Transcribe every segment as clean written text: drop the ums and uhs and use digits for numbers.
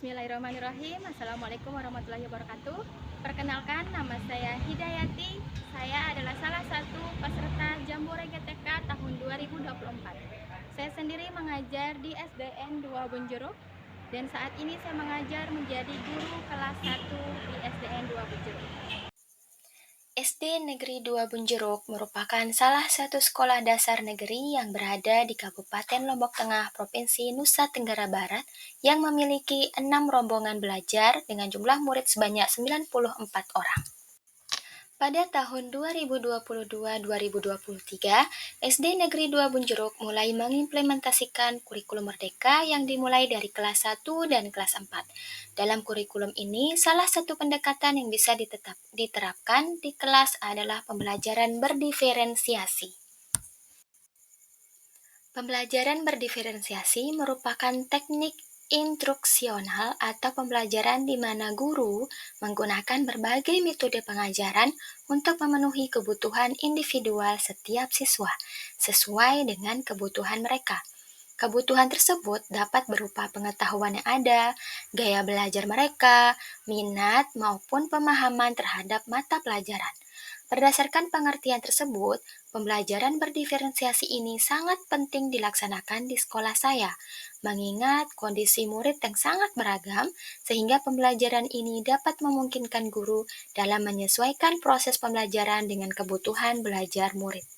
Bismillahirrahmanirrahim. Assalamualaikum warahmatullahi wabarakatuh. Perkenalkan, nama saya Hidayati. Saya adalah salah satu peserta Jambore GTK tahun 2024. Saya sendiri mengajar di SDN 2 Bonjeruk dan saat ini saya mengajar menjadi guru kelas 1 di SDN 2 Bonjeruk. SD Negeri 2 Bunjeruk merupakan salah satu sekolah dasar negeri yang berada di Kabupaten Lombok Tengah, Provinsi Nusa Tenggara Barat yang memiliki 6 rombongan belajar dengan jumlah murid sebanyak 94 orang. Pada tahun 2022-2023, SD Negeri 2 Bunjeruk mulai mengimplementasikan kurikulum Merdeka yang dimulai dari kelas 1 dan kelas 4. Dalam kurikulum ini, salah satu pendekatan yang bisa diterapkan di kelas adalah pembelajaran berdiferensiasi. Pembelajaran berdiferensiasi merupakan teknik instruksional atau pembelajaran di mana guru menggunakan berbagai metode pengajaran untuk memenuhi kebutuhan individual setiap siswa sesuai dengan kebutuhan mereka. Kebutuhan tersebut dapat berupa pengetahuan yang ada, gaya belajar mereka, minat, maupun pemahaman terhadap mata pelajaran. Berdasarkan pengertian tersebut, pembelajaran berdiferensiasi ini sangat penting dilaksanakan di sekolah saya, mengingat kondisi murid yang sangat beragam, sehingga pembelajaran ini dapat memungkinkan guru dalam menyesuaikan proses pembelajaran dengan kebutuhan belajar murid.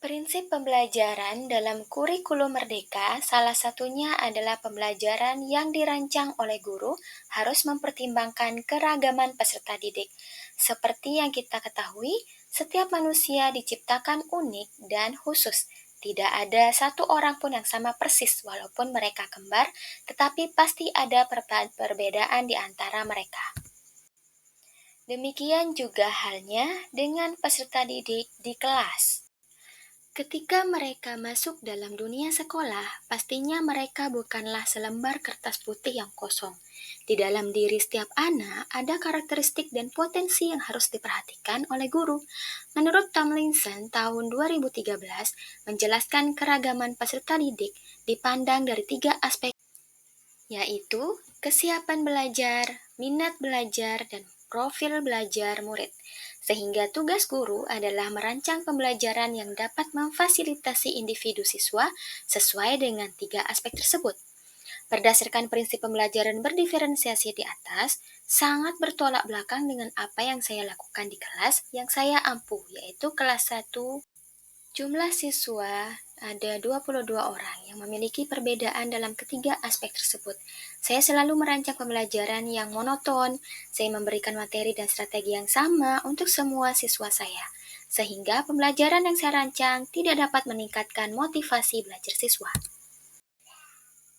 Prinsip pembelajaran dalam kurikulum Merdeka salah satunya adalah pembelajaran yang dirancang oleh guru harus mempertimbangkan keragaman peserta didik. Seperti yang kita ketahui, setiap manusia diciptakan unik dan khusus. Tidak ada satu orang pun yang sama persis walaupun mereka kembar, tetapi pasti ada perbedaan di antara mereka. Demikian juga halnya dengan peserta didik di kelas. Ketika mereka masuk dalam dunia sekolah, pastinya mereka bukanlah selembar kertas putih yang kosong. Di dalam diri setiap anak ada karakteristik dan potensi yang harus diperhatikan oleh guru. Menurut Tomlinson tahun 2013 menjelaskan keragaman peserta didik dipandang dari 3 aspek, yaitu kesiapan belajar, minat belajar, dan profil belajar murid. Sehingga tugas guru adalah merancang pembelajaran yang dapat memfasilitasi individu siswa sesuai dengan 3 aspek tersebut. Berdasarkan prinsip pembelajaran berdiferensiasi di atas, sangat bertolak belakang dengan apa yang saya lakukan di kelas yang saya ampuh, yaitu kelas 1. Jumlah siswa ada 22 orang yang memiliki perbedaan dalam ketiga aspek tersebut. Saya selalu merancang pembelajaran yang monoton, saya memberikan materi dan strategi yang sama untuk semua siswa saya, sehingga pembelajaran yang saya rancang tidak dapat meningkatkan motivasi belajar siswa.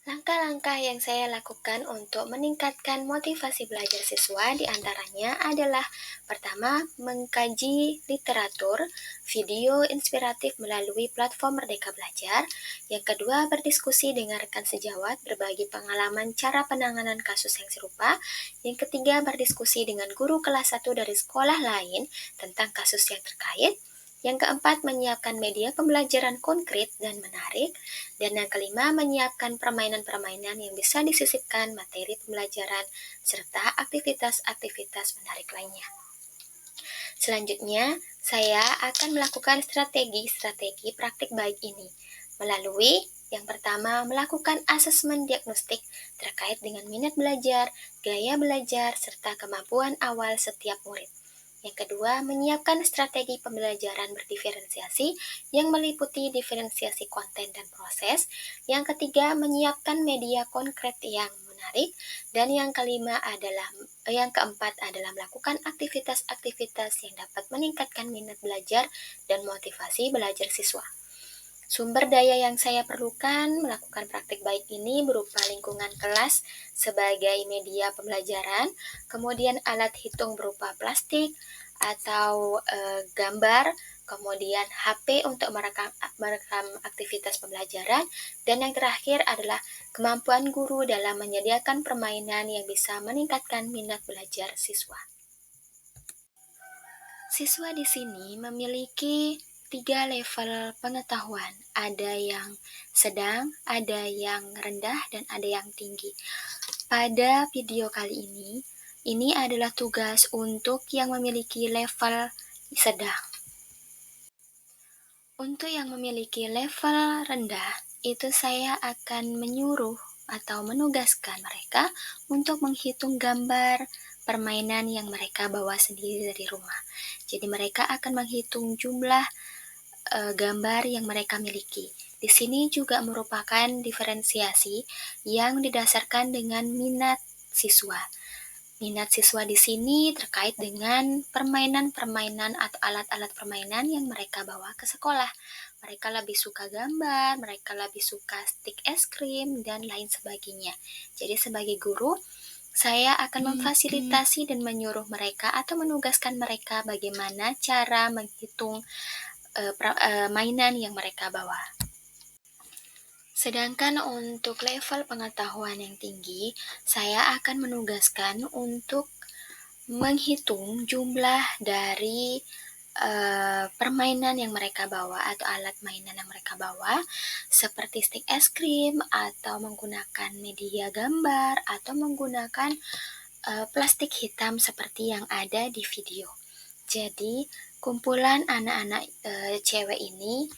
Langkah-langkah yang saya lakukan untuk meningkatkan motivasi belajar siswa diantaranya adalah pertama, mengkaji literatur, video inspiratif melalui platform Merdeka Belajar. Yang kedua, berdiskusi dengan rekan sejawat, berbagi pengalaman cara penanganan kasus yang serupa. Yang ketiga, berdiskusi dengan guru kelas 1 dari sekolah lain tentang kasus yang terkait. Yang keempat, menyiapkan media pembelajaran konkret dan menarik. Dan yang kelima, menyiapkan permainan-permainan yang bisa disisipkan materi pembelajaran, serta aktivitas-aktivitas menarik lainnya. Selanjutnya, saya akan melakukan strategi-strategi praktik baik ini melalui yang pertama, melakukan asesmen diagnostik terkait dengan minat belajar, gaya belajar, serta kemampuan awal setiap murid. Yang kedua, menyiapkan strategi pembelajaran berdiferensiasi yang meliputi diferensiasi konten dan proses. Yang ketiga, menyiapkan media konkret yang menarik. Dan yang keempat adalah melakukan aktivitas-aktivitas yang dapat meningkatkan minat belajar dan motivasi belajar siswa. Sumber daya yang saya perlukan melakukan praktik baik ini berupa lingkungan kelas sebagai media pembelajaran, kemudian alat hitung berupa plastik atau gambar, kemudian HP untuk merekam aktivitas pembelajaran, dan yang terakhir adalah kemampuan guru dalam menyediakan permainan yang bisa meningkatkan minat belajar siswa. Siswa di sini memiliki 3 level pengetahuan, ada yang sedang, ada yang rendah, dan ada yang tinggi. Pada video kali ini adalah tugas untuk yang memiliki level sedang. Untuk yang memiliki level rendah, itu saya akan menyuruh atau menugaskan mereka untuk menghitung gambar permainan yang mereka bawa sendiri dari rumah. Jadi mereka akan menghitung jumlah gambar yang mereka miliki. Di sini juga merupakan diferensiasi yang didasarkan dengan minat siswa. Minat siswa di sini terkait dengan permainan-permainan atau alat-alat permainan yang mereka bawa ke sekolah. Mereka lebih suka gambar, mereka lebih suka stik es krim, dan lain sebagainya. Jadi sebagai guru, saya akan memfasilitasi dan menyuruh mereka atau menugaskan mereka bagaimana cara menghitung mainan yang mereka bawa. Sedangkan untuk level pengetahuan yang tinggi, saya akan menugaskan untuk menghitung jumlah dari permainan yang mereka bawa atau alat mainan yang mereka bawa, seperti stik es krim, atau menggunakan media gambar, atau menggunakan plastik hitam seperti yang ada di video. Jadi, kumpulan anak-anak cewek ini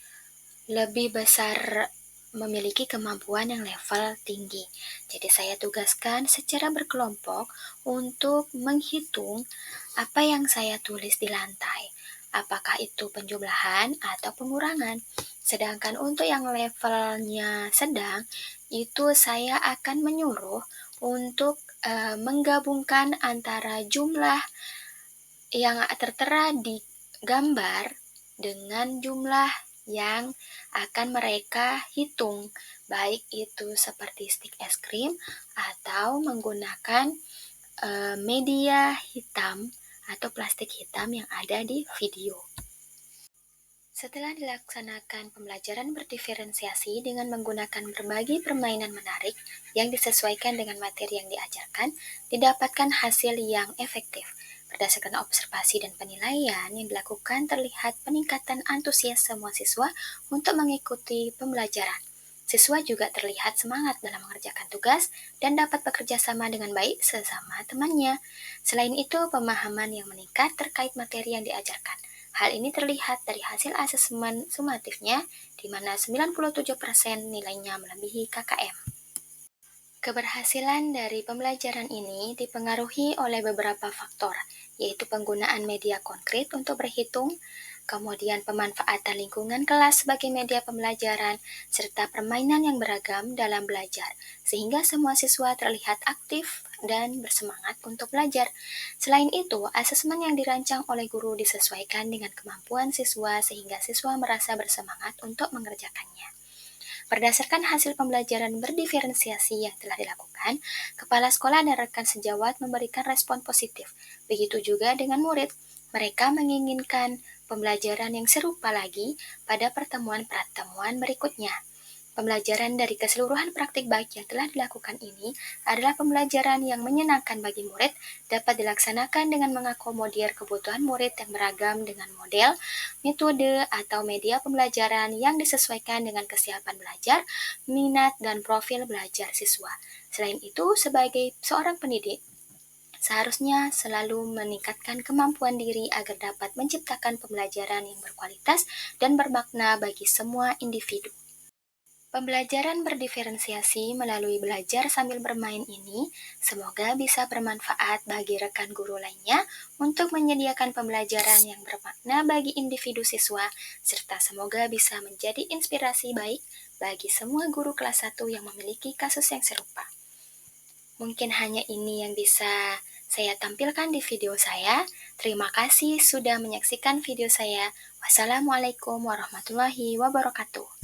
lebih besar memiliki kemampuan yang level tinggi. Jadi saya tugaskan secara berkelompok untuk menghitung apa yang saya tulis di lantai. Apakah itu penjumlahan atau pengurangan. Sedangkan untuk yang levelnya sedang, itu saya akan menyuruh untuk menggabungkan antara jumlah yang tertera di gambar dengan jumlah yang akan mereka hitung, baik itu seperti stik es krim atau menggunakan media hitam atau plastik hitam yang ada di video. Setelah dilaksanakan pembelajaran berdiferensiasi dengan menggunakan berbagai permainan menarik yang disesuaikan dengan materi yang diajarkan, didapatkan hasil yang efektif. Berdasarkan observasi dan penilaian yang dilakukan, terlihat peningkatan antusias semua siswa untuk mengikuti pembelajaran. Siswa juga terlihat semangat dalam mengerjakan tugas dan dapat bekerja sama dengan baik sesama temannya. Selain itu, pemahaman yang meningkat terkait materi yang diajarkan. Hal ini terlihat dari hasil asesmen sumatifnya, di mana 97% nilainya melebihi KKM. Keberhasilan dari pembelajaran ini dipengaruhi oleh beberapa faktor, yaitu penggunaan media konkret untuk berhitung, kemudian pemanfaatan lingkungan kelas sebagai media pembelajaran, serta permainan yang beragam dalam belajar, sehingga semua siswa terlihat aktif dan bersemangat untuk belajar. Selain itu, asesmen yang dirancang oleh guru disesuaikan dengan kemampuan siswa sehingga siswa merasa bersemangat untuk mengerjakannya. Berdasarkan hasil pembelajaran berdiferensiasi yang telah dilakukan, kepala sekolah dan rekan sejawat memberikan respon positif. Begitu juga dengan murid, mereka menginginkan pembelajaran yang serupa lagi pada pertemuan-pertemuan berikutnya. Pembelajaran dari keseluruhan praktik baik yang telah dilakukan ini adalah pembelajaran yang menyenangkan bagi murid, dapat dilaksanakan dengan mengakomodir kebutuhan murid yang beragam dengan model, metode, atau media pembelajaran yang disesuaikan dengan kesiapan belajar, minat, dan profil belajar siswa. Selain itu, sebagai seorang pendidik, seharusnya selalu meningkatkan kemampuan diri agar dapat menciptakan pembelajaran yang berkualitas dan bermakna bagi semua individu. Pembelajaran berdiferensiasi melalui belajar sambil bermain ini semoga bisa bermanfaat bagi rekan guru lainnya untuk menyediakan pembelajaran yang bermakna bagi individu siswa, serta semoga bisa menjadi inspirasi baik bagi semua guru kelas 1 yang memiliki kasus yang serupa. Mungkin hanya ini yang bisa saya tampilkan di video saya. Terima kasih sudah menyaksikan video saya. Wassalamualaikum warahmatullahi wabarakatuh.